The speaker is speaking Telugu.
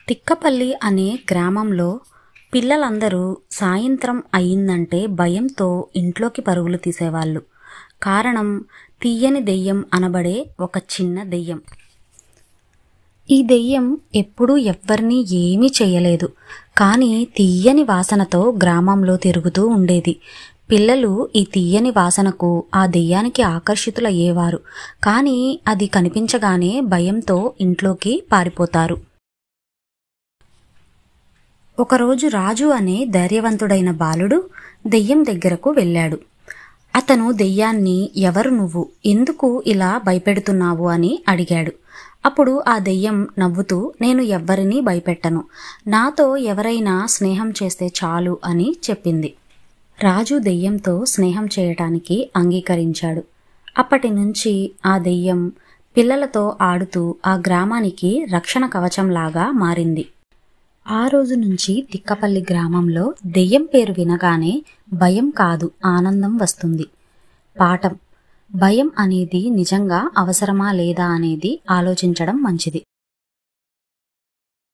తిక్కపల్లి అనే గ్రామంలో పిల్లలందరూ సాయంత్రం అయిందంటే భయంతో ఇంట్లోకి పరుగులు తీసేవాళ్ళు. కారణం తీయని దెయ్యం అనబడే ఒక చిన్న దెయ్యం. ఈ దెయ్యం ఎప్పుడూ ఎవ్వరినీ ఏమీ చేయలేదు. కానీ తీయని వాసనతో గ్రామంలో తిరుగుతూ ఉండేది. పిల్లలు ఈ తీయని వాసనకు ఆ దెయ్యానికి ఆకర్షితులయ్యేవారు. కానీ అది కనిపించగానే భయంతో ఇంట్లోకి పారిపోతారు. ఒకరోజు రాజు అనే ధైర్యవంతుడైన బాలుడు దెయ్యం దగ్గరకు వెళ్ళాడు. అతను దెయ్యాన్ని, ఎవరు నువ్వు, ఎందుకు ఇలా భయపెడుతున్నావు అని అడిగాడు. అప్పుడు ఆ దెయ్యం నవ్వుతూ, నేను ఎవ్వరినీ భయపెట్టను, నాతో ఎవరైనా స్నేహం చేస్తే చాలు అని చెప్పింది. రాజు దెయ్యంతో స్నేహం చేయటానికి అంగీకరించాడు. అప్పటి నుంచి ఆ దెయ్యం పిల్లలతో ఆడుతూ ఆ గ్రామానికి రక్షణ కవచంలాగా మారింది. ఆ రోజు నుంచి తిక్కపల్లి గ్రామంలో దెయ్యం పేరు వినగానే భయం కాదు, ఆనందం వస్తుంది. పాఠం: భయం అనేది నిజంగా అవసరమా లేదా అనేది ఆలోచించడం మంచిది.